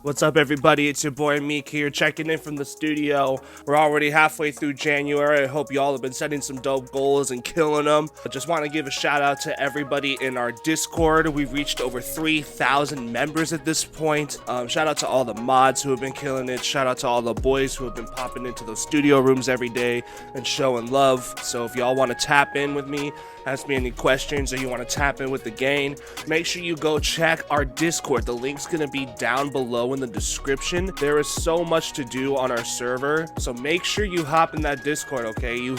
What's up, everybody? It's your boy MEEK here, checking in from the studio. We're already halfway through January. I hope y'all have been setting some dope goals and killing them. I just want to give a shout out to everybody in our Discord. We've reached over 3,000 members at this point. Shout out to all the mods who have been killing it. Shout out to all the boys who have been popping into those studio rooms every day and showing love. So if y'all want to tap in with me, ask me any questions, or you want to tap in with the gang, make sure you go check our Discord. The link's gonna be down below in the description. There is so much to do on our server, so make sure you hop in that Discord, okay? You're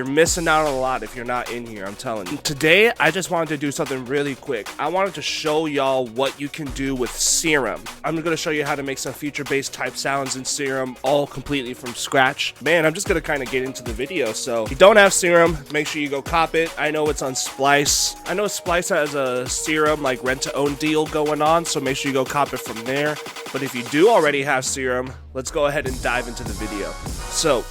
missing out on a lot if you're not in here, I'm telling you. Today, I just wanted to do something really quick. I wanted to show y'all what you can do with Serum. I'm gonna show you how to make some future-based type sounds in Serum, all completely from scratch. Man, I'm just gonna kind of get into the video. So if you don't have Serum, make sure you go cop it. I know it's on Splice. I know Splice has a Serum like rent-to-own deal going on, so make sure you go cop it from there. But if you do already have Serum, let's go ahead and dive into the video. So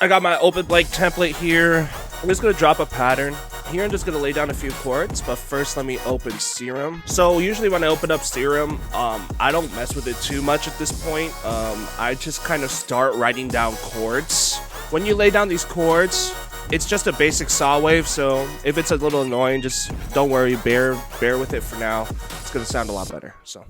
I got my open blank template here. I'm just gonna drop a pattern. Here I'm just gonna lay down a few chords, but first let me open Serum. So usually when I open up Serum, I don't mess with it too much at this point. I just kind of start writing down chords. When you lay down these chords, it's just a basic saw wave, so if it's a little annoying, just don't worry, bear with it for now. It's gonna sound a lot better, so.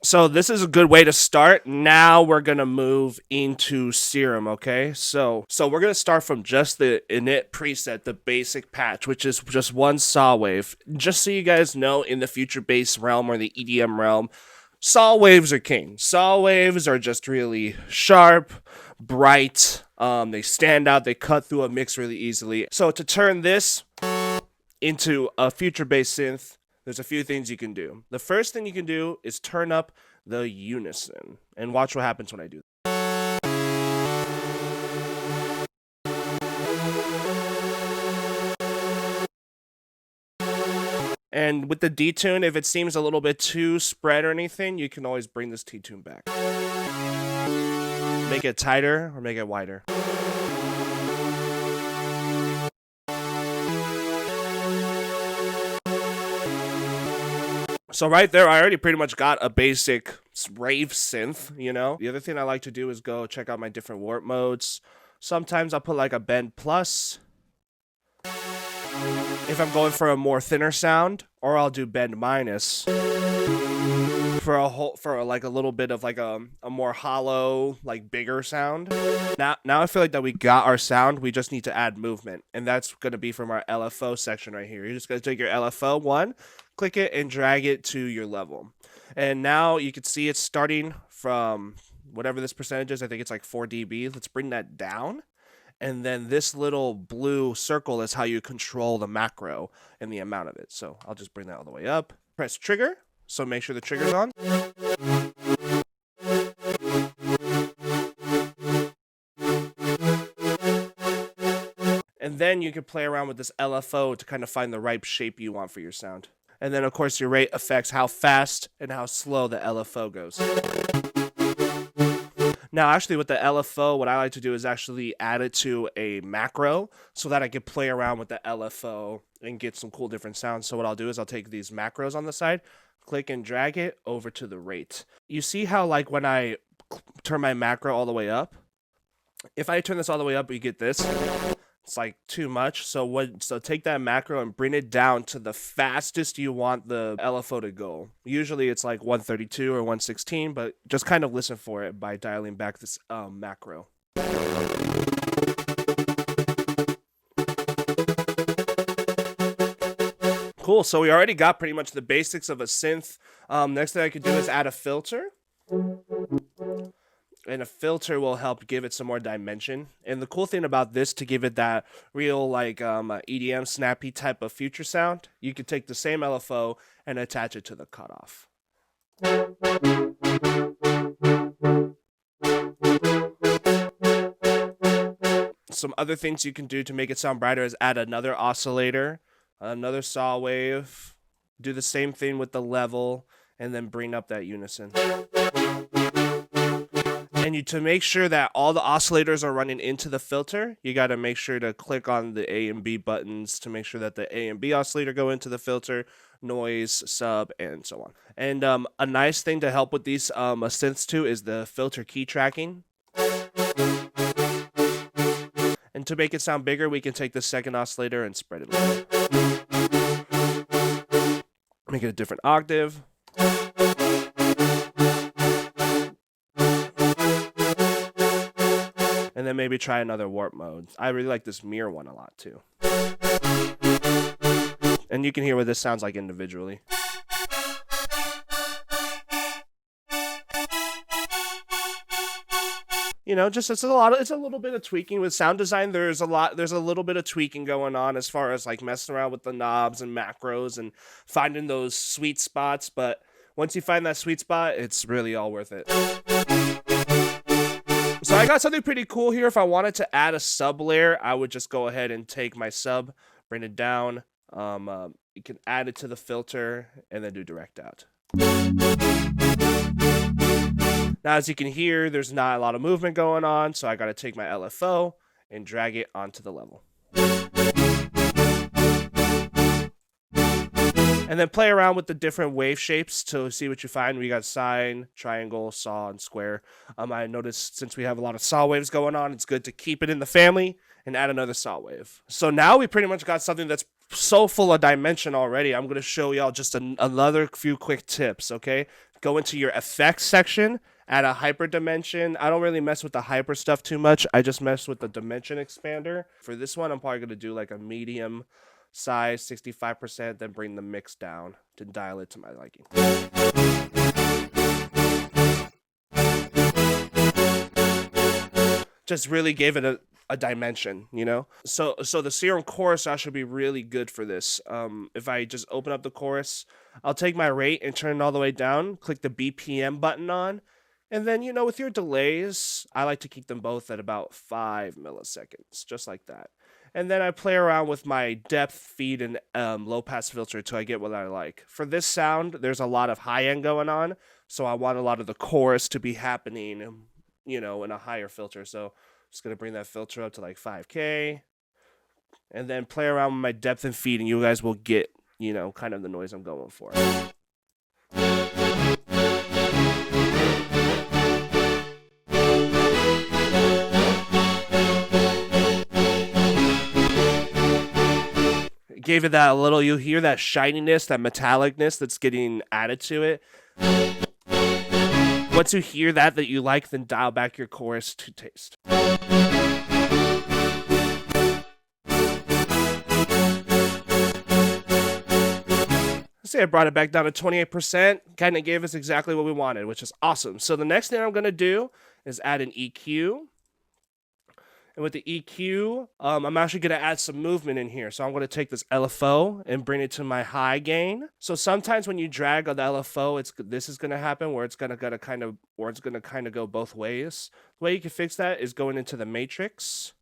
So this is a good way to start. Now we're gonna move into Serum, okay? So we're gonna start from just the init preset, the basic patch, which is just one saw wave. Just so you guys know, in the future bass realm or the EDM realm, saw waves are king. Saw waves are just really sharp, bright. They stand out. They cut through a mix really easily. So to turn this into a future bass synth, there's a few things you can do. The first thing you can do is turn up the unison, and watch what happens when I do that. And with the detune, if it seems a little bit too spread or anything, you can always bring this detune back. Make it tighter or make it wider. So right there, I already pretty much got a basic rave synth, you know? The other thing I like to do is go check out my different warp modes. Sometimes I'll put like a bend plus if I'm going for a more thinner sound, or I'll do bend minus for like a little bit of like a more hollow, like bigger sound. Now I feel like that we got our sound, we just need to add movement, and that's gonna be from our LFO section right here. You're just gonna take your LFO one, click it and drag it to your level. And now you can see it's starting from whatever this percentage is. I think it's like 4 dB. Let's bring that down. And then this little blue circle is how you control the macro and the amount of it. So I'll just bring that all the way up. Press trigger. So make sure the trigger's on. And then you can play around with this LFO to kind of find the right shape you want for your sound. And then, of course, your rate affects how fast and how slow the LFO goes. Now, actually, with the LFO, what I like to do is actually add it to a macro so that I can play around with the LFO and get some cool different sounds. So what I'll do is I'll take these macros on the side, click and drag it over to the rate. You see how, like, when I turn my macro all the way up, if I turn this all the way up, you get this. It's like too much. So take that macro and bring it down to the fastest you want the LFO to go. Usually it's like 132 or 116, but just kind of listen for it by dialing back this macro. Cool, so we already got pretty much the basics of a synth. Next thing I could do is add a filter. And a filter will help give it some more dimension. And the cool thing about this, to give it that real like EDM snappy type of future sound, you could take the same LFO and attach it to the cutoff. Some other things you can do to make it sound brighter is add another oscillator, another saw wave, do the same thing with the level, and then bring up that unison. And to make sure that all the oscillators are running into the filter, you got to make sure to click on the A and B buttons to make sure that the A and B oscillator go into the filter, noise, sub, and so on. And a nice thing to help with these synths too is the filter key tracking. And to make it sound bigger, we can take the second oscillator and spread it a little bit. Make it a different octave. And then maybe try another warp mode. I really like this mirror one a lot too. And you can hear what this sounds like individually. You know, just it's a little bit of tweaking with sound design. There's a little bit of tweaking going on as far as like messing around with the knobs and macros and finding those sweet spots. But once you find that sweet spot, it's really all worth it. So I got something pretty cool here. If I wanted to add a sub layer, I would just go ahead and take my sub, bring it down. You can add it to the filter and then do direct out. Now, as you can hear, there's not a lot of movement going on, so I got to take my LFO and drag it onto the level. And then play around with the different wave shapes to see what you find. We got sine, triangle, saw, and square. I noticed since we have a lot of saw waves going on, it's good to keep it in the family and add another saw wave. So now we pretty much got something that's so full of dimension already. I'm going to show y'all just another few quick tips, okay? Go into your effects section, add a hyper dimension. I don't really mess with the hyper stuff too much. I just mess with the dimension expander. For this one, I'm probably going to do like a medium size, 65%, then bring the mix down to dial it to my liking. Just really gave it a dimension, you know? So the Serum chorus should be really good for this. If I just open up the chorus, I'll take my rate and turn it all the way down, click the BPM button on, and then, you know, with your delays, I like to keep them both at about 5 milliseconds, just like that. And then I play around with my depth, feed, and low pass filter until I get what I like. For this sound, there's a lot of high end going on, so I want a lot of the chorus to be happening, you know, in a higher filter. So I'm just going to bring that filter up to like 5K, and then play around with my depth and feed, and you guys will get, you know, kind of the noise I'm going for. Gave it that little, you hear that shininess, that metallicness that's getting added to it. Once you hear that you like, then dial back your chorus to taste. See, I brought it back down to 28%, kind of gave us exactly what we wanted, which is awesome. So the next thing I'm going to do is add an EQ. And with the EQ, I'm actually going to add some movement in here. So I'm going to take this LFO and bring it to my high gain. So sometimes when you drag on the LFO, this is going to happen where it's going to kind of go both ways. The way you can fix that is going into the matrix,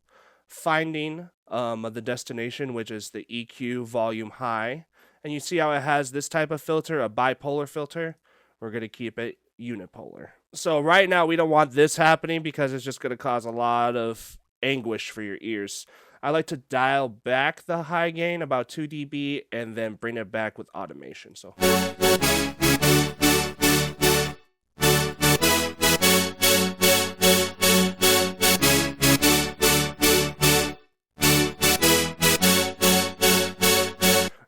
finding the destination, which is the EQ volume high. And you see how it has this type of filter, a bipolar filter. We're going to keep it unipolar. So right now we don't want this happening because it's just going to cause a lot of anguish for your ears. I like to dial back the high gain about 2 dB and then bring it back with automation. So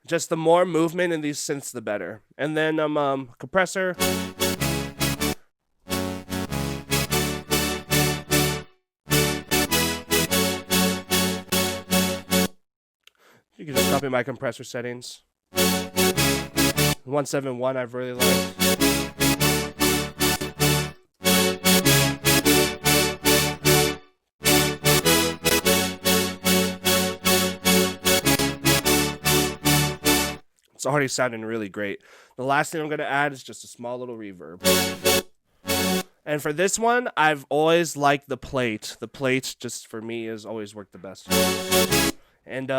just the more movement in these synths, the better. And then compressor. You can just copy my compressor settings. 171 I've really liked. It's already sounding really great. The last thing I'm going to add is just a small little reverb. And for this one, I've always liked the plate. The plate, just for me, has always worked the best. And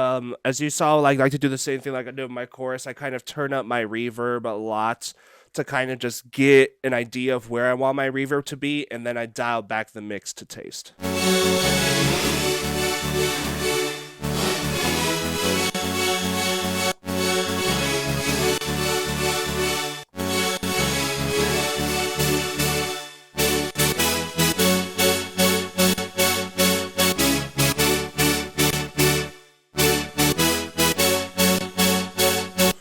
as you saw, I like to do the same thing like I do with my chorus. I kind of turn up my reverb a lot to kind of just get an idea of where I want my reverb to be, and then I dial back the mix to taste.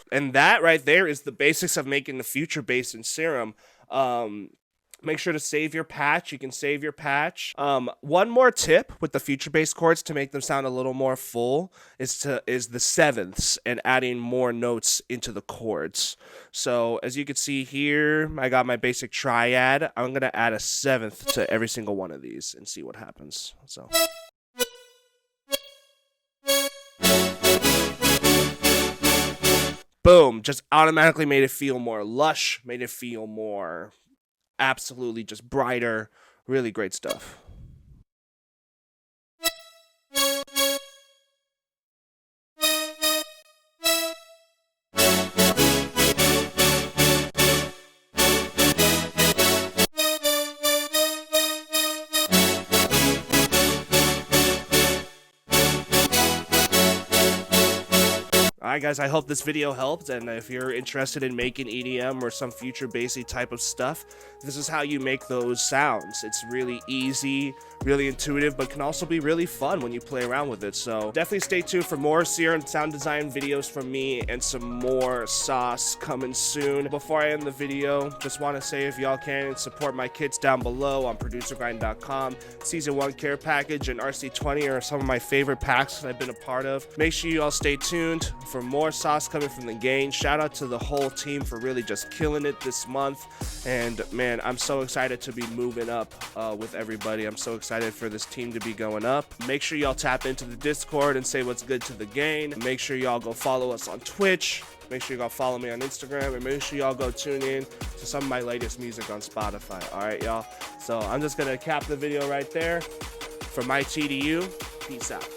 And that right there is the basics of making the future bass in Serum. Make sure to save your patch. You can save your patch. One more tip with the future bass chords to make them sound a little more full is the sevenths and adding more notes into the chords. So as you can see here, I got my basic triad. I'm gonna add a seventh to every single one of these and see what happens. So. Boom, just automatically made it feel more lush, made it feel more absolutely just brighter. Really great stuff. Alright guys, I hope this video helped, and if you're interested in making EDM or some future bassy type of stuff, this is how you make those sounds. It's really easy, really intuitive, but can also be really fun when you play around with it. So definitely stay tuned for more Serum sound design videos from me and some more sauce coming soon. Before I end the video, just want to say if y'all can, support my kits down below on ProducerGrind.com. Season 1 care package and RC20 are some of my favorite packs that I've been a part of. Make sure you all stay tuned for more sauce coming from the gang. Shout out to the whole team for really just killing it this month. And man, I'm so excited to be moving up with everybody. I'm so excited for this team to be going up. Make sure y'all tap into the Discord and say what's good to the gang. Make sure y'all go follow us on Twitch. Make sure you go follow me on Instagram, and make sure y'all go tune in to some of my latest music on Spotify. All right, y'all. So I'm just gonna cap the video right there. From my T to you, peace out.